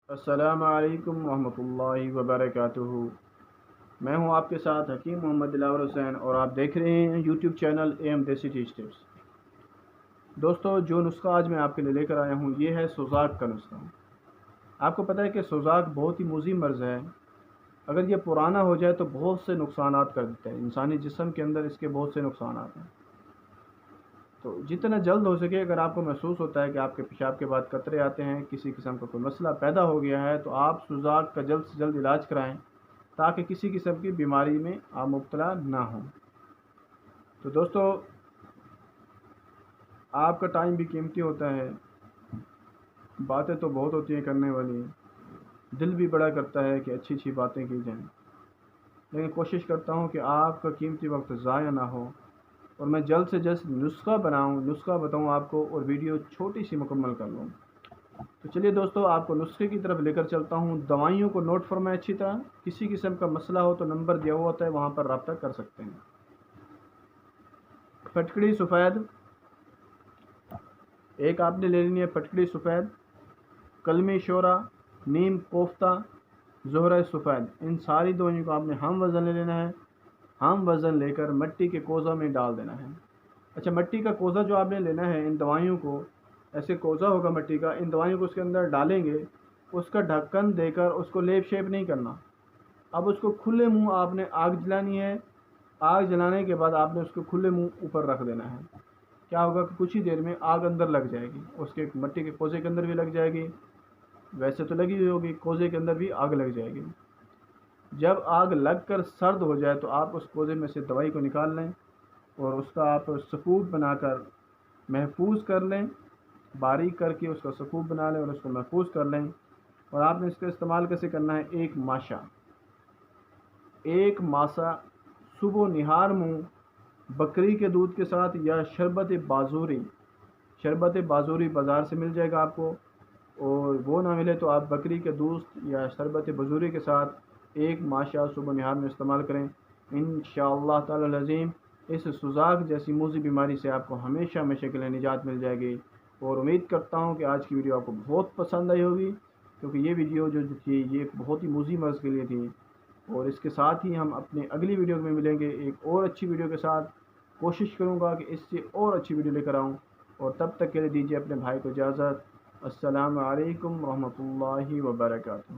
السلام علیکم ورحمۃ اللہ وبرکاتہ۔ میں ہوں آپ کے ساتھ حکیم محمد دلاور حسین اور آپ دیکھ رہے ہیں یوٹیوب چینل ایم دیسی ٹی اسٹیپس۔ دوستو، جو نسخہ آج میں آپ کے لیے لے کر آیا ہوں یہ ہے سوزاک کا نسخہ۔ آپ کو پتہ ہے کہ سوزاک بہت ہی مضر مرض ہے۔ اگر یہ پرانا ہو جائے تو بہت سے نقصانات کر دیتا ہے، انسانی جسم کے اندر اس کے بہت سے نقصانات ہیں۔ تو جتنا جلد ہو سکے، اگر آپ کو محسوس ہوتا ہے کہ آپ کے پیشاب کے بعد قطرے آتے ہیں، کسی قسم کا کوئی مسئلہ پیدا ہو گیا ہے، تو آپ سوزاک کا جلد سے جلد علاج کرائیں تاکہ کسی قسم کی بیماری میں آپ مبتلا نہ ہوں۔ تو دوستو، آپ کا ٹائم بھی قیمتی ہوتا ہے، باتیں تو بہت ہوتی ہیں کرنے والی، دل بھی بڑا کرتا ہے کہ اچھی اچھی باتیں کی جائیں، لیکن کوشش کرتا ہوں کہ آپ کا قیمتی وقت ضائع نہ ہو اور میں جلد سے جلد نسخہ بتاؤں آپ کو اور ویڈیو چھوٹی سی مکمل کر لوں۔ تو چلیے دوستو، آپ کو نسخے کی طرف لے کر چلتا ہوں۔ دوائیوں کو نوٹ فرمائیں اچھی طرح، کسی قسم کا مسئلہ ہو تو نمبر دیا ہوا ہوتا ہے، وہاں پر رابطہ کر سکتے ہیں۔ پھٹکڑی سفید ایک آپ نے لے لینی ہے، پھٹکڑی سفید، کلمی شورا، نیم کوفتہ، زہرہ سفید، ان ساری دوائیوں کو آپ نے ہم وزن لے لینا ہے۔ ہم وزن لے کر مٹی کے کوزہ میں ڈال دینا ہے۔ اچھا، مٹی کا کوزہ جو آپ نے لینا ہے، ان دوائیوں کو ایسے کوزہ ہوگا مٹی کا، ان دوائیوں کو اس کے اندر ڈالیں گے، اس کا ڈھکن دے کر اس کو لیپ شیپ نہیں کرنا۔ اب اس کو کھلے منہ آپ نے آگ جلانی ہے۔ آگ جلانے کے بعد آپ نے اس کو کھلے منہ اوپر رکھ دینا ہے۔ کیا ہوگا کہ کچھ ہی دیر میں آگ اندر لگ جائے گی، اس کے مٹی کے کوزے کے اندر بھی لگ جائے گی، ویسے تو لگی ہوئی ہوگی، کوزے کے اندر بھی آگ لگ جائے گی۔ جب آگ لگ کر سرد ہو جائے تو آپ اس کوزے میں سے دوائی کو نکال لیں اور اس کا آپ سکوپ بنا کر محفوظ کر لیں، باریک کر کے اس کا سکوپ بنا لیں اور اس کو محفوظ کر لیں۔ اور آپ نے اس کا استعمال کیسے کرنا ہے؟ ایک ماسہ صبح و نہار منہ بکری کے دودھ کے ساتھ یا شربت بازوری بازار سے مل جائے گا آپ کو، اور وہ نہ ملے تو آپ بکری کے دودھ یا شربت بازوری کے ساتھ ایک ماشا صبح و نہار میں استعمال کریں۔ انشاءاللہ تعالی العظیم اس سوزاک جیسی موذی بیماری سے آپ کو ہمیشہ کے لیے نجات مل جائے گی۔ اور امید کرتا ہوں کہ آج کی ویڈیو آپ کو بہت پسند آئی ہوگی، کیونکہ یہ ویڈیو جو تھی یہ بہت ہی موذی مرض کے لیے تھی۔ اور اس کے ساتھ ہی ہم اپنے اگلی ویڈیو میں ملیں گے ایک اور اچھی ویڈیو کے ساتھ۔ کوشش کروں گا کہ اس سے اور اچھی ویڈیو لے کر آؤں، اور تب تک کے لیے دیجیے اپنے بھائی کو اجازت۔ السلام علیکم ورحمۃ اللہ وبرکاتہ۔